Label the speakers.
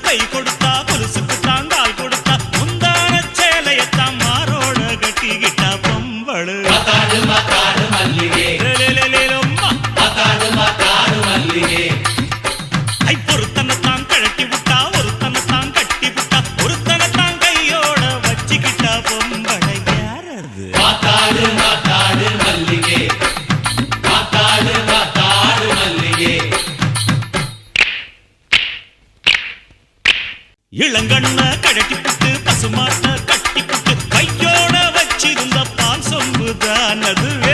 Speaker 1: கை கொடுத்தா கொலுசுக்கு தாங்கால் கொடுத்தா முந்தான சேலையத்தான் மாரோட கட்டிக்கிட்டா பொம்பளு பொருத்தனைத்தான் கழட்டி விட்டா ஒருத்தனைத்தான் கட்டி விட்டா ஒருத்தனைத்தான் கையோட வச்சுக்கிட்டா பொம்பளை யாரது இளங்கண்ண கழட்டி விட்டு பசுமாட்ட கட்டி விட்டு கையோட வச்சிருந்த பால் சொம்புதான் அது